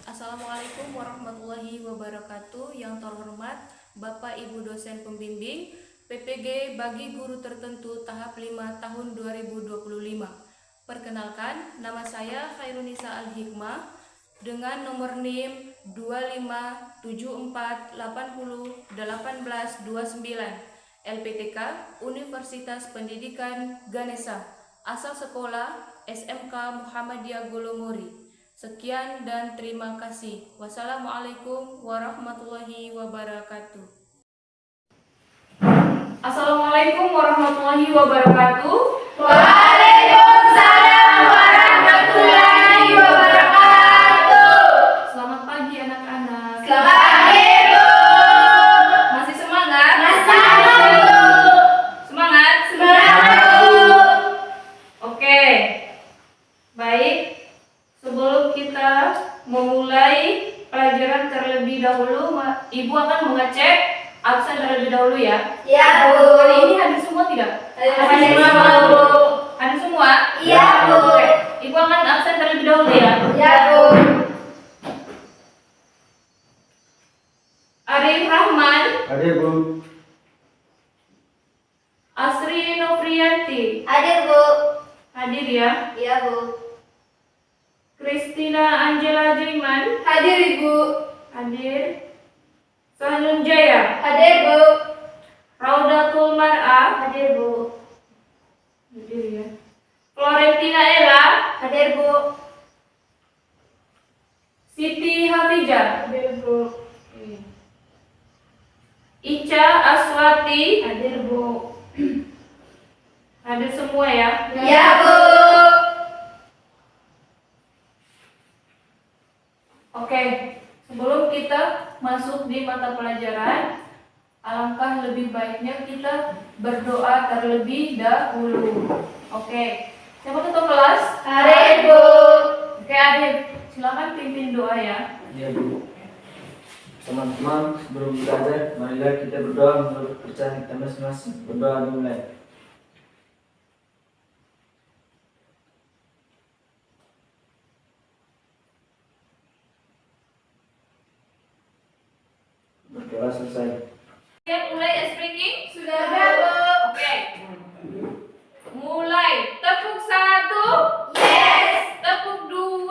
Assalamualaikum warahmatullahi wabarakatuh. Yang terhormat Bapak Ibu dosen pembimbing PPG bagi guru tertentu tahap 5 tahun 2025. Perkenalkan, nama saya Khairunisa Al-Hikmah dengan nomor NIM 2574801829 LPTK Universitas Pendidikan Ganesha, asal sekolah SMK Muhammadiyah Golomori. Sekian dan terima kasih. Wassalamualaikum warahmatullahi wabarakatuh. Assalamualaikum warahmatullahi wabarakatuh. Waalaikumsalam warahmatullahi wabarakatuh. Selamat pagi anak-anak. Selamat pagi, Bu. Masih semangat? Semangat, Bu. Semangat? Semangat, Bu. Oke. Baik. Sebelum kita memulai pelajaran terlebih dahulu, Ibu akan mengecek absen terlebih dahulu ya. Ya, Bu. Hari ini hadir semua tidak? Hadir semua, Bu. Hadir semua? Iya, Bu. Oke. Ibu akan absen terlebih dahulu ya. Ya, Bu. Arif Rahman, Hadir, Bu. Asri Novrianti, Hadir, Bu. hadir ya. Iya, Bu. Christina Angela Jaiman, Hadir, Ibu. hadir. Sahnun Jaya, Hadir, Bu. Raudatul Mar'a, Hadir, Bu. hadir ya. Florentina Ella, Hadir, Bu. Siti Hafijah, Hadir, Bu. Ica Aswati, Hadir, Bu. hadir semua ya. Ya, Bu. Oke, sebelum kita masuk di mata pelajaran, alangkah lebih baiknya kita berdoa terlebih dahulu. Oke, siapa ketua kelas? Hadir, Bu. Oke, Adit, silakan pimpin doa ya. Iya, Bu. Teman-teman, sebelum belajar, marilah kita berdoa menurut kepercayaan kita masing-masing. Berdoa dimulai. Berdoa selesai. Siap mulai speaking? Sudah, Bu. Oke. Mulai. Tepuk 1, Yes. tepuk 2,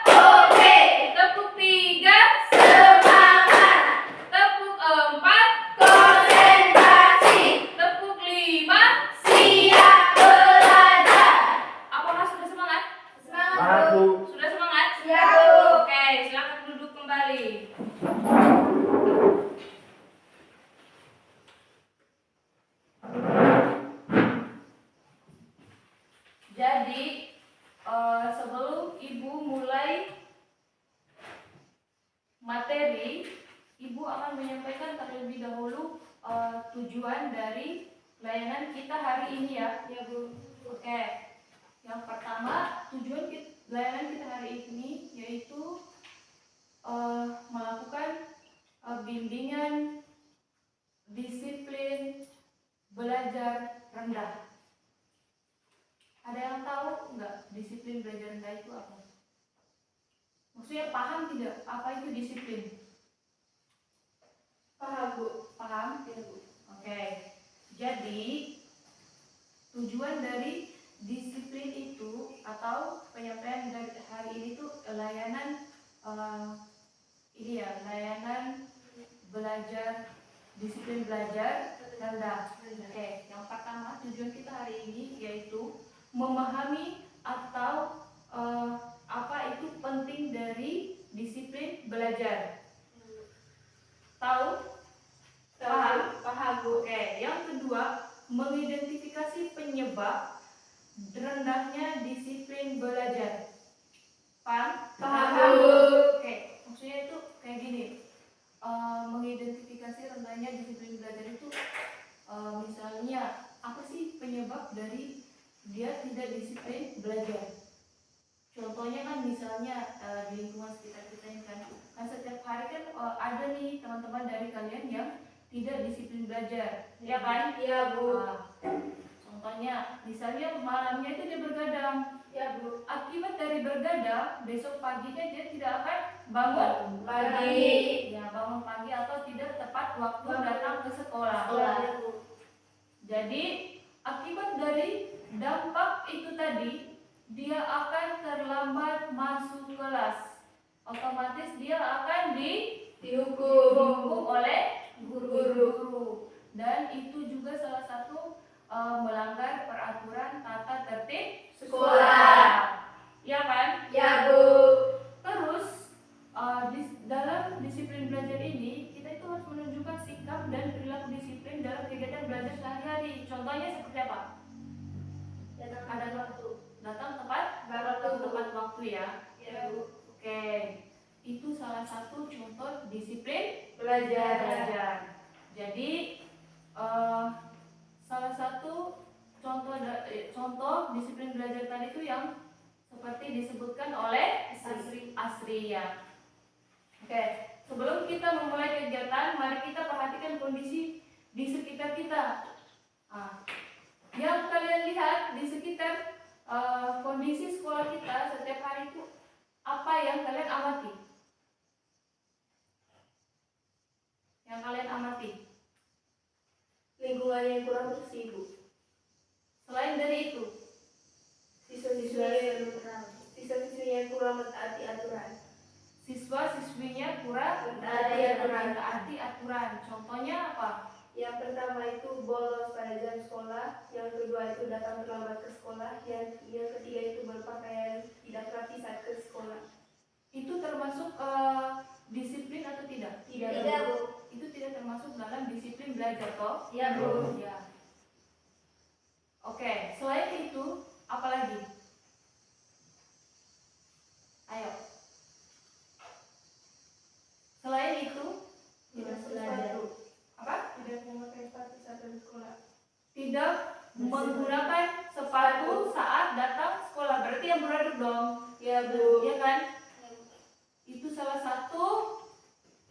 Oke. tepuk 3, Semangat. tepuk 4, Konsentrasi. tepuk 5. Siap belajar. Apakah sudah semangat? Semangat, Bu. Bu. Sudah semangat? Siap, Bu. Oke, silakan duduk kembali. Jadi, sebelum Ibu mulai materi, Ibu akan menyampaikan terlebih dahulu tujuan dari layanan kita hari ini ya. Ya, Bu. Oke. Yang pertama, layanan kita hari ini yaitu melakukan bimbingan disiplin belajar rendah. Ada yang tahu nggak disiplin belajar rendah itu apa? Maksudnya paham tidak apa itu disiplin? Paham, Bu. Paham? Ya, Bu. Oke. Jadi tujuan dari disiplin itu atau penyampaian dari hari ini tuh layanan layanan belajar disiplin belajar rendah. Oke, yang pertama tujuan kita hari ini yaitu memahami atau apa itu penting dari disiplin belajar. Tahu? Paham? Paham, Bu. Oke, yang kedua mengidentifikasi penyebab rendahnya disiplin belajar. Paham? Paham, Bu. Oke, maksudnya itu kayak gini. Mengidentifikasi rendahnya disiplin belajar itu misalnya apa sih penyebab dari dia tidak disiplin belajar? Contohnya kan misalnya di lingkungan sekitar kita ini kan setiap hari kan ada nih teman-teman dari kalian yang tidak disiplin belajar, ya kan? Iya, Bu. Contohnya misalnya malamnya itu dia bergadang, Ya Bu. Akibat dari bergadang, besok paginya dia tidak akan bangun Pagi. ya, bangun pagi atau tidak tepat waktu datang ke sekolah. Sekolah ya Bu. Jadi akibat dari dampak itu tadi, dia akan terlambat masuk kelas. Otomatis dia akan dihukum oleh guru. Dan itu juga salah satu melanggar peraturan tata tertib Sekolah. Ya kan? Ya Bu. Terus dalam disiplin belajar ini kita itu harus menunjukkan sikap dan perilaku disiplin dalam kegiatan belajar sehari-hari. Contohnya seperti apa? Datang tepat waktu ya. Ya Bu. Oke, itu salah satu contoh disiplin Belajar. Jadi salah satu contoh disiplin belajar tadi itu yang seperti disebutkan oleh Asri ya. Oke, sebelum kita memulai kegiatan, mari kita perhatikan kondisi di sekitar kita. Yang kalian lihat di sekitar kondisi sekolah kita setiap hari itu apa yang kalian amati? Yang kalian amati? Lingkungan yang kurang bersih Bu. Selain dari itu, Siswa-siswinya yang kurang mentaati aturan. siswa-siswinya kurang mentaati aturan. Contohnya apa? Yang pertama itu bolos pada jam sekolah, yang kedua itu datang terlambat ke sekolah, yang ketiga itu berpakaian tidak rapi saat ke sekolah. Itu termasuk disiplin atau tidak? Tidak Bu. Itu tidak termasuk dalam disiplin belajar toh? Ya Bu. Ya. Oke, selain itu apa lagi? Ayo. Selain itu Tidak belajar. apa? Tidak memakai sepatu saat ke sekolah. Tidak menggunakan sepatu saat datang sekolah. Berarti yang beradab dong. Ya Bu. Iya kan? Itu salah satu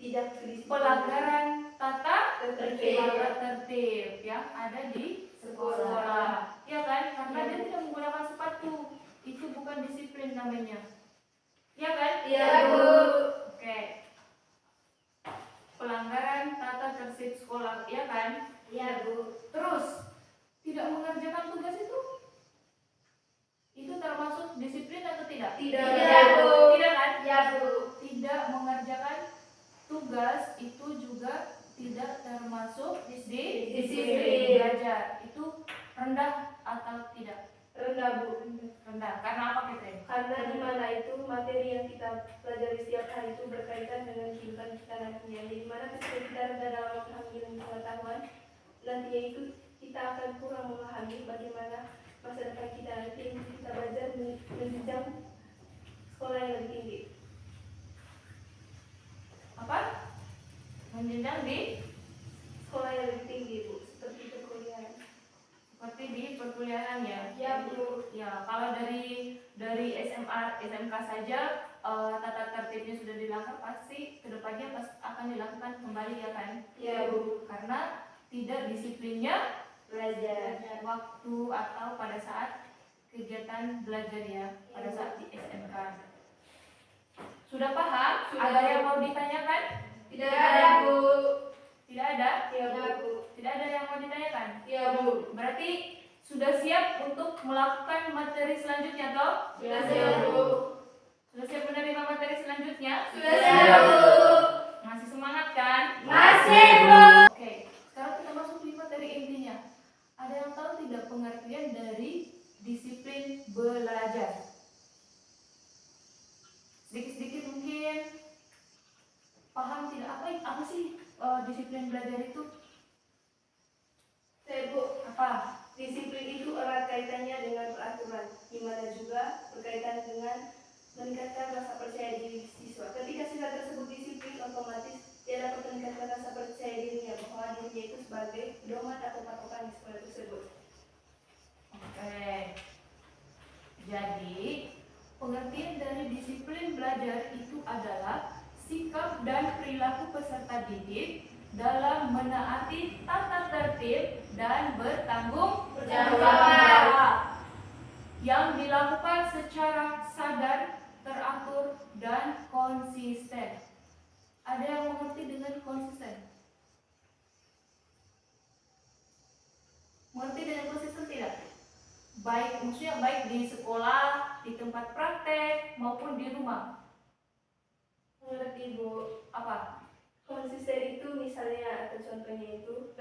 Tidak disiplin. pelanggaran tata Tertib. tertib yang ada di sekolah. Ya kan? Karena dia tidak menggunakan sepatu. Itu bukan disiplin namanya. Ya kan? Ya Bu. Oke. Pelanggaran tata tertib sekolah, ya kan? Ya Bu. Terus tidak mengerjakan tugas itu termasuk disiplin atau tidak? Tidak, Bu. Tidak kan? Ya Bu. Tidak mengerjakan tugas itu juga tidak termasuk disiplin belajar. Itu rendah atau tidak? Rendah Bu. Rendah. Karena apa, Catherine? Karena di mana itu materi yang kita pelajari setiap hari itu berkaitan dengan kehidupan kita nantinya. Jadi mana ketika kita rendah dalam mengambil pengetahuan, nantinya itu kita akan kurang memahami bagaimana masa depan kita nanti untuk kita belajar menjenjang sekolah yang lebih tinggi. Apa? Menjenjang di Sekolah yang lebih tinggi Bu, seperti perkuliahan. seperti di perkuliahan ya. Ya Bu. Ya, kalau dari SMA, SMK saja tata tertibnya sudah dilanggar, pasti kedepannya akan dilakukan kembali ya kan? Ya Bu. Karena tidak disiplinnya Belajar. waktu atau pada saat kegiatan belajar ya, pada saat di SMK. Sudah paham? Sudah, Ada Bu. yang mau ditanyakan? Tidak ada Bu. Tidak ada? Ya Bu. Tidak ada yang mau ditanyakan? Ya Bu. Berarti sudah siap untuk melakukan materi selanjutnya toh? Sudah siap Bu. Sudah siap menerima materi selanjutnya? Sudah siap Bu. Masih semangat kan? Masih Bu. Oke, sekarang kita masuk di materi intinya. Ada yang tahu tidak pengertian dari disiplin belajar? Sedikit-sedikit mungkin paham tidak? Apa sih disiplin belajar itu? Saya Bu. Apa? Disiplin itu erat kaitannya dengan peraturan, di mana juga berkaitan dengan meningkatkan rasa percaya diri siswa. Ketika siswa tersebut disiplin, otomatis dia dapat meningkatkan rasa percaya dirinya bahwa dirinya itu sebagai pedoman atau patokan di sekolah tersebut. Oke. Jadi, pengertian dari disiplin belajar itu adalah sikap dan perilaku peserta didik dalam menaati tata tertib dan bertanggung Jawab. yang dilakukan secara sadar, teratur, dan konsisten. Ada yang mengerti dengan konsisten? Mengerti dengan konsisten tidak? Baik, maksudnya baik di sekolah, di tempat praktek, maupun di rumah. Mengerti Bu. Apa? Konsisten itu misalnya atau contohnya itu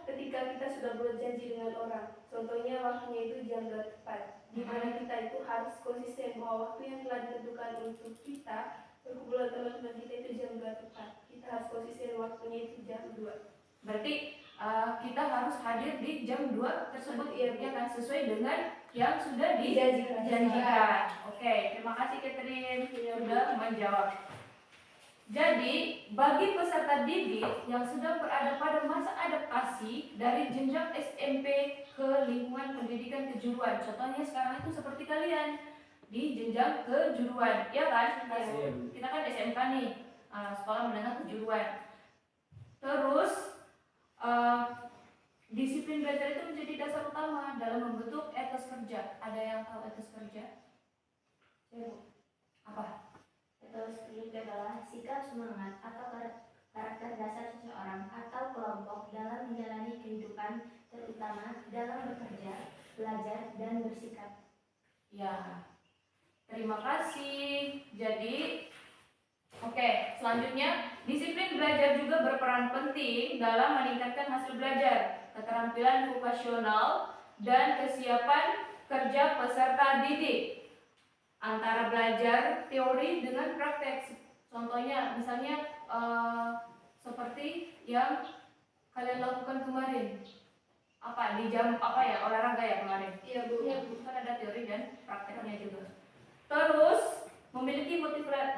ketika kita sudah berjanji dengan orang, contohnya waktunya itu jam 2 tepat, di mana kita itu harus konsisten bahwa waktu yang telah ditentukan untuk kita perkumpulan teman-teman kita itu jam 2 tepat, kita harus konsisten waktunya itu jam 2. Berarti kita harus hadir di jam 2 tersebut, Iya, ya kan, sesuai dengan yang sudah Dijanjikan. dijanjikan. Oke, terima kasih Catherine sudah menjawab. Jadi, bagi peserta didik yang sedang berada pada masa adaptasi dari jenjang SMP ke lingkungan pendidikan kejuruan, contohnya sekarang itu seperti kalian di jenjang kejuruan, ya kan? Kita kan SMK nih, sekolah menengah kejuruan. Terus, disiplin belajar itu menjadi dasar utama dalam membentuk etos kerja. Ada yang tahu etos kerja? Apa? Etos kerja adalah sikap semangat atau karakter dasar seseorang atau kelompok dalam menjalani kehidupan, terutama dalam bekerja, belajar, dan bersikap. Ya, terima kasih. Jadi, oke, selanjutnya disiplin belajar juga berperan penting dalam meningkatkan hasil belajar, keterampilan vokasional, dan kesiapan kerja peserta didik. Antara belajar teori dengan praktek. Contohnya, misalnya seperti yang kalian lakukan kemarin. Apa di jam apa ya, olahraga ya kemarin? Iya Bu. Ya, kan ada teori dan prakteknya juga. Terus memiliki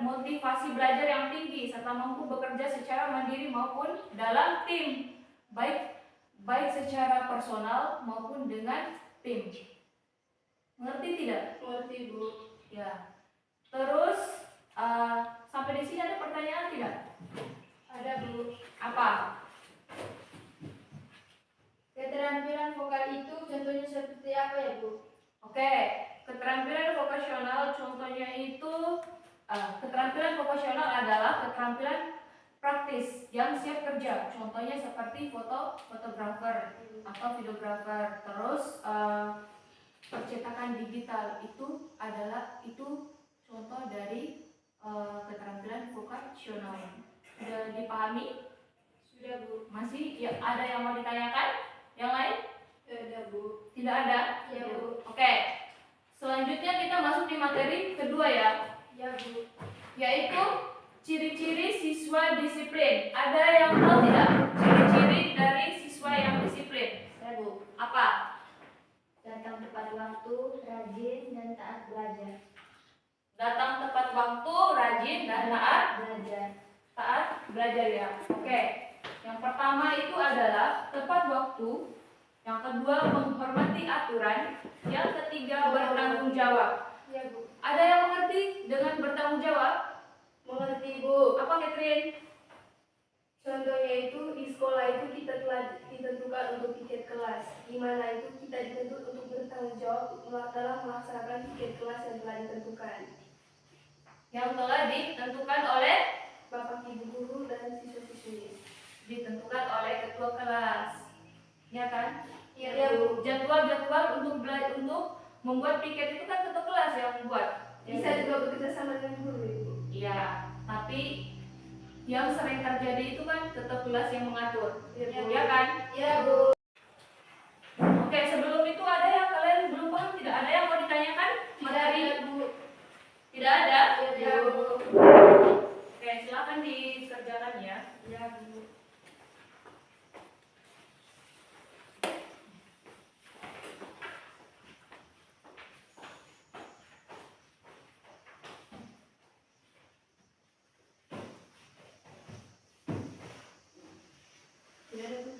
motivasi belajar yang tinggi serta mampu bekerja secara mandiri maupun dalam tim, baik secara personal maupun dengan tim. Mengerti tidak? Mengerti Bu. Ya. Terus sampai di sini ada pertanyaan tidak? Ada Bu. Apa? Keterampilan vokal itu contohnya seperti apa ya Bu? Oke, keterampilan vokasional contohnya itu keterampilan vokasional adalah keterampilan praktis yang siap kerja. Contohnya seperti fotografer atau videografer. Terus percetakan digital itu contoh dari keterampilan vokasional. Sudah dipahami? Sudah Bu. Masih ya, ada yang mau ditanyakan? Yang lain? Ada Bu. Tidak ada? Ya Bu. Oke. Selanjutnya kita masuk di materi kedua ya, Ya Bu. yaitu ciri-ciri siswa disiplin. Ada yang tahu tidak ciri-ciri dari siswa yang disiplin? Saya Bu. Apa? Datang tepat waktu, rajin, dan taat belajar. Datang tepat waktu, rajin, dan taat belajar ya. Oke. Yang pertama itu adalah tepat waktu. Yang kedua menghormati aturan. Yang ketiga bertanggung jawab. Ya Bu. Ada yang mengerti dengan bertanggung jawab? Mengerti Bu. Apa Catherine? Contohnya itu di sekolah itu kita telah ditentukan untuk tiket kelas, di mana itu kita dituntut untuk bertanggung jawab dalam melaksanakan tiket kelas yang telah ditentukan. Yang telah ditentukan oleh Bapak Ibu guru dan siswa-siswinya. ditentukan oleh ketua kelas, ya kan? Iya Bu. Jadwal untuk membuat piket itu kan ketua kelas yang membuat. Bisa juga bekerja sama dengan guru Ibu. Iya, tapi yang sering terjadi itu kan ketua kelas yang mengatur, Iya Bu. ya kan? Iya Bu. Oke, sebelum itu ada yang kalian belum paham tidak? Ada yang mau ditanyakan materi? Iya Bu. Tidak ada? Iya Bu. Oke, silakan dikerjakan ya. Iya Bu. Tidak ada Bu.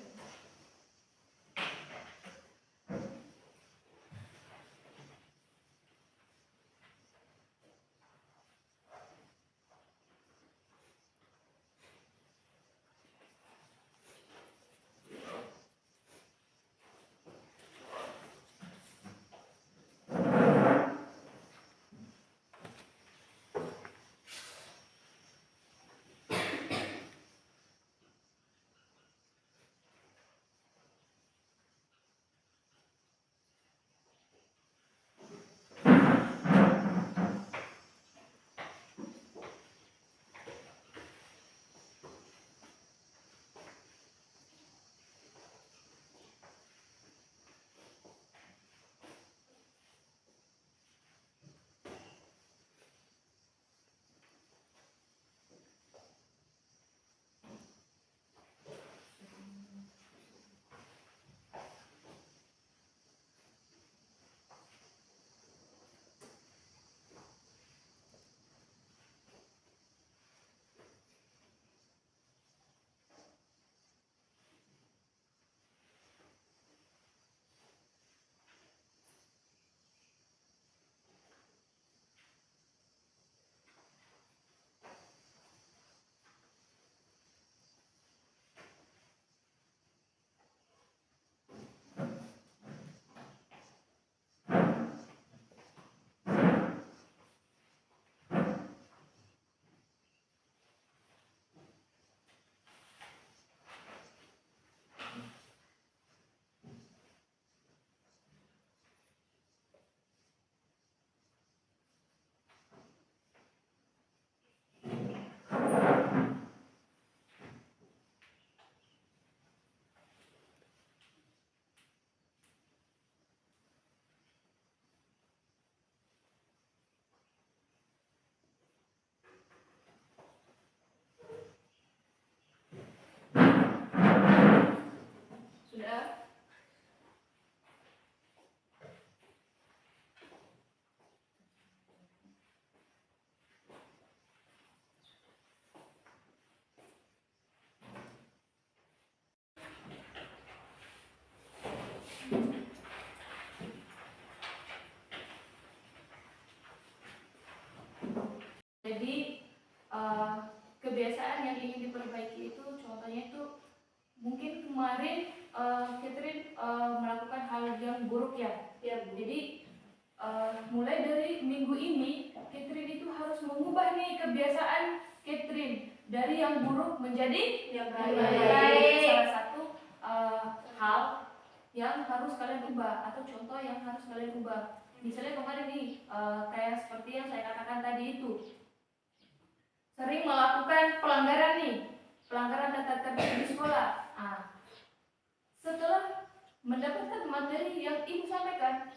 kebiasaan yang ingin diperbaiki itu contohnya itu mungkin kemarin Catherine melakukan hal yang buruk ya. Ya, Bu. Jadi mulai dari minggu ini Catherine itu harus mengubah nih kebiasaan Catherine dari yang buruk menjadi Yang baik. Salah satu hal yang harus kalian ubah atau contoh yang harus kalian ubah. Misalnya kemarin nih kayak seperti yang saya katakan tadi itu, sering melakukan pelanggaran nih, pelanggaran tata tertib di sekolah. Setelah mendapatkan materi yang ibu sampaikan,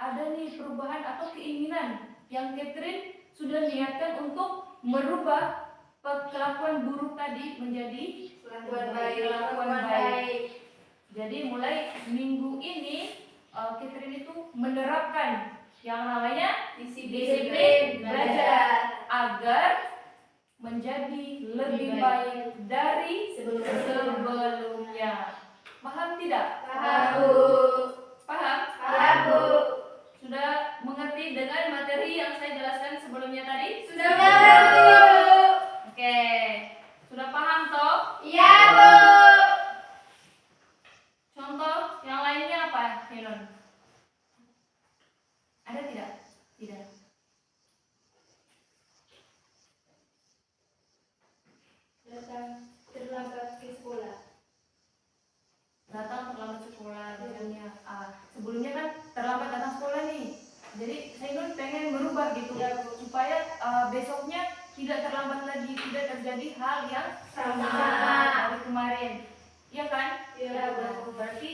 ada nih perubahan atau keinginan yang Catherine sudah niatkan untuk merubah kelakuan buruk tadi menjadi kelakuan baik. Jadi mulai minggu ini Catherine itu menerapkan yang namanya disiplin belajar agar menjadi lebih baik dari sebelumnya. Paham tidak? Paham, Bu. Paham? Paham, Bu. Sudah mengerti dengan materi yang saya jelaskan sebelumnya tadi? Sudah paham, Bu. Oke. Sudah paham toh? Iya, Bu. Contoh yang lainnya apa, Henon? Ada tidak? Tidak. Datang terlambat ke sekolah. Datang terlambat sekolah misalnya. Sebelumnya kan terlambat datang sekolah nih. Jadi Henon pengen merubah gitu supaya besoknya tidak terlambat lagi, tidak terjadi hal yang sama dari kemarin. Iya kan? Iya, Berarti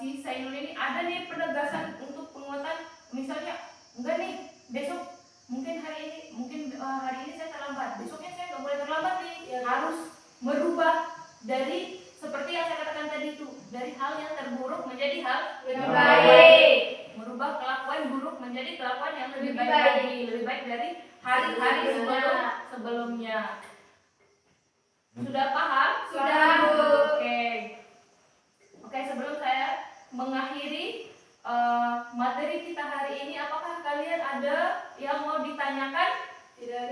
si Sainul ini ada nih penegasan untuk penguatan. Misalnya enggak nih besok mungkin hari ini saya terlambat, besoknya saya nggak boleh terlambat nih. Harus merubah dari seperti yang saya katakan tadi itu, dari hal yang terburuk menjadi hal Lebih baik. merubah kelakuan buruk menjadi kelakuan yang lebih baik lagi, lebih baik dari hari-hari sebelumnya. Sudah paham? Sudah, Bu. Oke, sebelum saya mengakhiri materi kita hari ini, apakah kalian ada yang mau ditanyakan? Tidak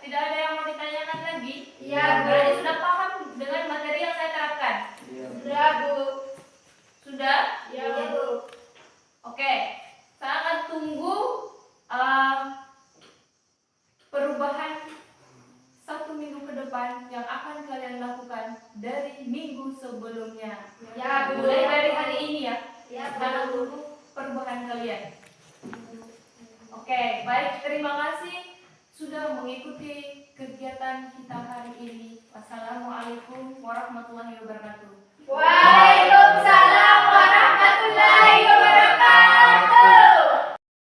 Tidak ada yang mau ditanyakan lagi? Iya, Bu. Berarti sudah paham dengan materi yang saya terapkan? Sudah, Bu. Sudah? Iya, Bu. Oke, saya akan tunggu perubahan 1 minggu ke depan yang akan kalian lakukan dari minggu sebelumnya. Ya, Bu. Mulai dari hari ini ya. Ya, Kita akan Bu. tunggu perubahan kalian. Oke, baik. Terima kasih sudah mengikuti kegiatan kita hari ini. Wassalamualaikum warahmatullahi wabarakatuh.